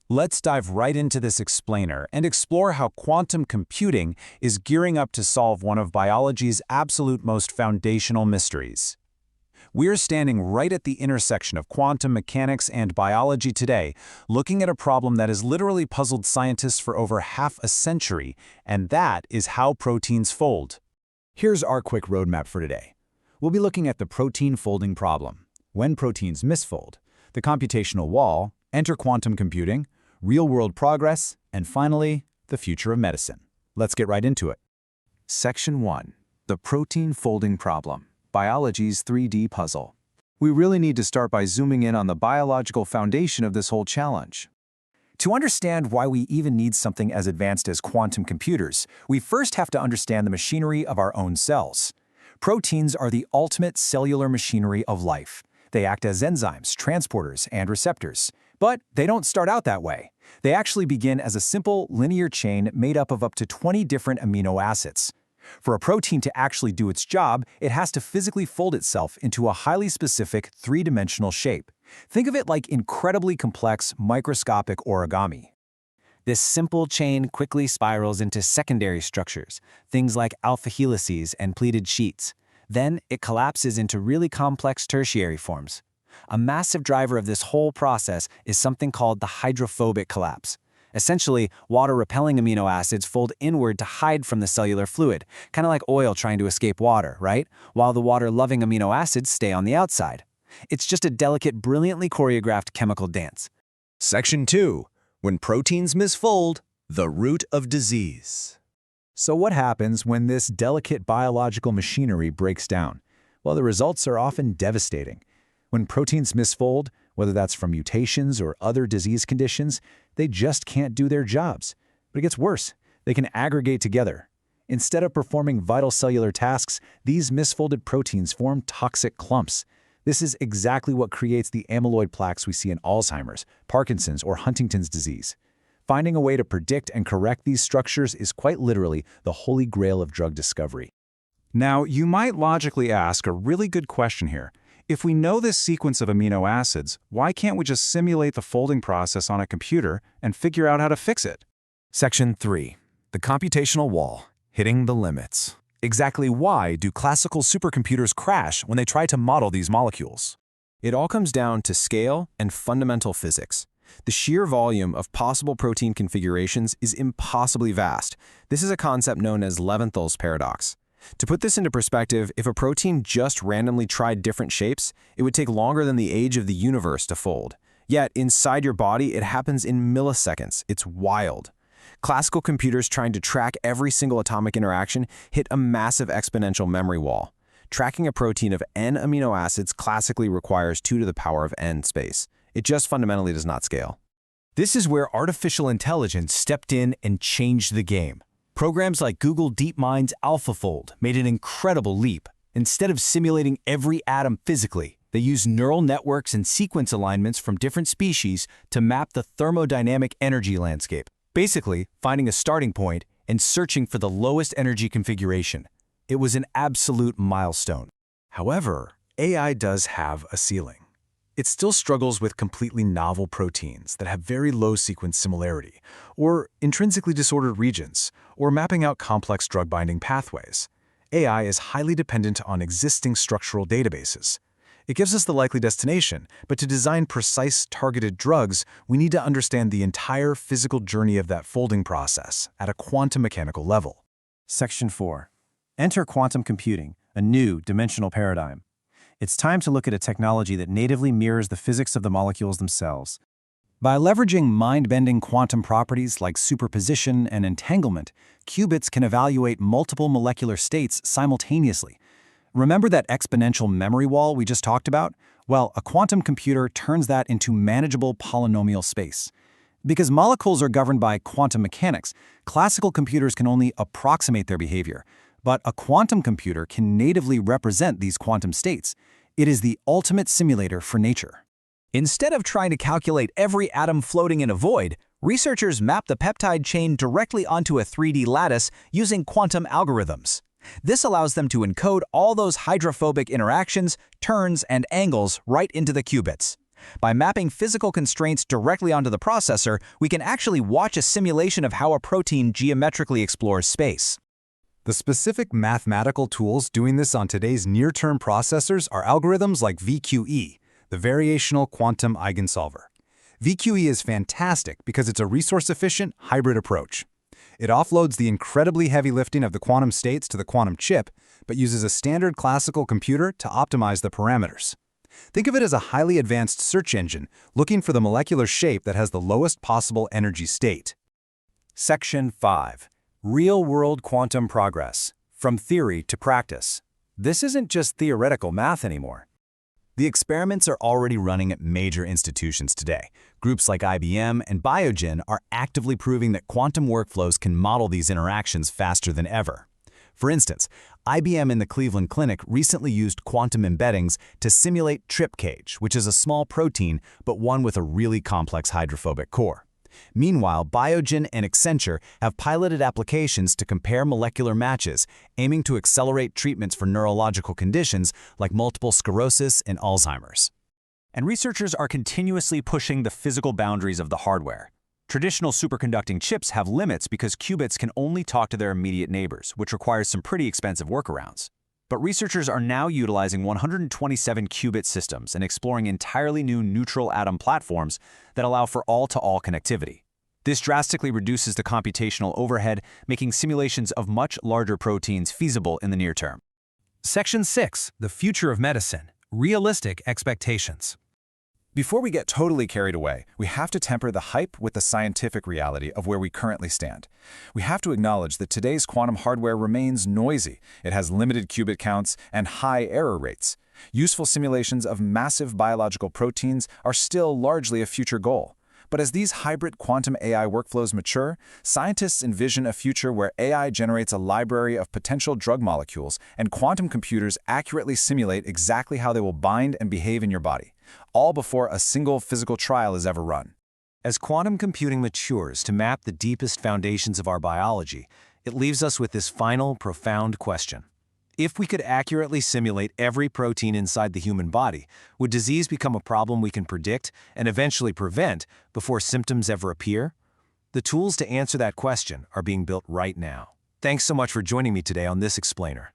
Let's dive right into this explainer and explore how quantum computing is gearing up to solve one of biology's absolute most foundational mysteries. We're standing right at the intersection of quantum mechanics and biology today, looking at a problem that has literally puzzled scientists for over half a century, and that is how proteins fold. Here's our quick roadmap for today. We'll be looking at the protein folding problem, when proteins misfold, the computational wall, enter quantum computing, real-world progress, and finally, the future of medicine. Let's get right into it. Section 1. The Protein Folding Problem, Biology's 3D Puzzle. We really need to start by zooming in on the biological foundation of this whole challenge. To understand why we even need something as advanced as quantum computers, we first have to understand the machinery of our own cells. Proteins are the ultimate cellular machinery of life. They act as enzymes, transporters, and receptors. But they don't start out that way. They actually begin as a simple linear chain made up of up to 20 different amino acids. For a protein to actually do its job, it has to physically fold itself into a highly specific three-dimensional shape. Think of it like incredibly complex, microscopic origami. This simple chain quickly spirals into secondary structures, things like alpha helices and pleated sheets. Then it collapses into really complex tertiary forms. A massive driver of this whole process is something called the hydrophobic collapse. Essentially, water-repelling amino acids fold inward to hide from the cellular fluid, kind of like oil trying to escape water, right? While the water-loving amino acids stay on the outside. It's just a delicate, brilliantly choreographed chemical dance. Section 2. When proteins misfold, the root of disease. So what happens when this delicate biological machinery breaks down? Well, the results are often devastating. When proteins misfold, whether that's from mutations or other disease conditions, they just can't do their jobs. But it gets worse. They can aggregate together. Instead of performing vital cellular tasks, these misfolded proteins form toxic clumps. This is exactly what creates the amyloid plaques we see in Alzheimer's, Parkinson's, or Huntington's disease. Finding a way to predict and correct these structures is quite literally the holy grail of drug discovery. Now, you might logically ask a really good question here. If we know this sequence of amino acids, why can't we just simulate the folding process on a computer and figure out how to fix it? Section 3. The computational wall, hitting the limits. Exactly why do classical supercomputers crash when they try to model these molecules? It all comes down to scale and fundamental physics. The sheer volume of possible protein configurations is impossibly vast. This is a concept known as Levinthal's paradox. To put this into perspective, if a protein just randomly tried different shapes, it would take longer than the age of the universe to fold. Yet, inside your body, it happens in milliseconds. It's wild. Classical computers trying to track every single atomic interaction hit a massive exponential memory wall. Tracking a protein of n amino acids classically requires 2 to the power of n space. It just fundamentally does not scale. This is where artificial intelligence stepped in and changed the game. Programs like Google DeepMind's AlphaFold made an incredible leap. Instead of simulating every atom physically, they used neural networks and sequence alignments from different species to map the thermodynamic energy landscape, basically finding a starting point and searching for the lowest energy configuration. It was an absolute milestone. However, AI does have a ceiling. It still struggles with completely novel proteins that have very low sequence similarity, or intrinsically disordered regions, or mapping out complex drug-binding pathways. AI is highly dependent on existing structural databases. It gives us the likely destination, but to design precise, targeted drugs, we need to understand the entire physical journey of that folding process at a quantum mechanical level. Section 4. Enter quantum computing, a new dimensional paradigm. It's time to look at a technology that natively mirrors the physics of the molecules themselves. By leveraging mind-bending quantum properties like superposition and entanglement, qubits can evaluate multiple molecular states simultaneously. Remember that exponential memory wall we just talked about? Well, a quantum computer turns that into manageable polynomial space. Because molecules are governed by quantum mechanics, classical computers can only approximate their behavior. But a quantum computer can natively represent these quantum states. It is the ultimate simulator for nature. Instead of trying to calculate every atom floating in a void, researchers map the peptide chain directly onto a 3D lattice using quantum algorithms. This allows them to encode all those hydrophobic interactions, turns, and angles right into the qubits. By mapping physical constraints directly onto the processor, we can actually watch a simulation of how a protein geometrically explores space. The specific mathematical tools doing this on today's near-term processors are algorithms like VQE, the Variational Quantum Eigensolver. VQE is fantastic because it's a resource-efficient, hybrid approach. It offloads the incredibly heavy lifting of the quantum states to the quantum chip, but uses a standard classical computer to optimize the parameters. Think of it as a highly advanced search engine looking for the molecular shape that has the lowest possible energy state. Section 5. Real-world quantum progress, from theory to practice. This isn't just theoretical math anymore. The experiments are already running at major institutions today. Groups like IBM and Biogen are actively proving that quantum workflows can model these interactions faster than ever. For instance, IBM in the Cleveland Clinic recently used quantum embeddings to simulate trip cage, which is a small protein but one with a really complex hydrophobic core. Meanwhile, Biogen and Accenture have piloted applications to compare molecular matches, aiming to accelerate treatments for neurological conditions like multiple sclerosis and Alzheimer's. And researchers are continuously pushing the physical boundaries of the hardware. Traditional superconducting chips have limits because qubits can only talk to their immediate neighbors, which requires some pretty expensive workarounds. But researchers are now utilizing 127-qubit systems and exploring entirely new neutral atom platforms that allow for all-to-all connectivity. This drastically reduces the computational overhead, making simulations of much larger proteins feasible in the near term. Section 6. The future of medicine. Realistic expectations. Before we get totally carried away, we have to temper the hype with the scientific reality of where we currently stand. We have to acknowledge that today's quantum hardware remains noisy. It has limited qubit counts and high error rates. Useful simulations of massive biological proteins are still largely a future goal. But as these hybrid quantum AI workflows mature, scientists envision a future where AI generates a library of potential drug molecules and quantum computers accurately simulate exactly how they will bind and behave in your body, all before a single physical trial is ever run. As quantum computing matures to map the deepest foundations of our biology, it leaves us with this final, profound question. If we could accurately simulate every protein inside the human body, would disease become a problem we can predict and eventually prevent before symptoms ever appear? The tools to answer that question are being built right now. Thanks so much for joining me today on this explainer.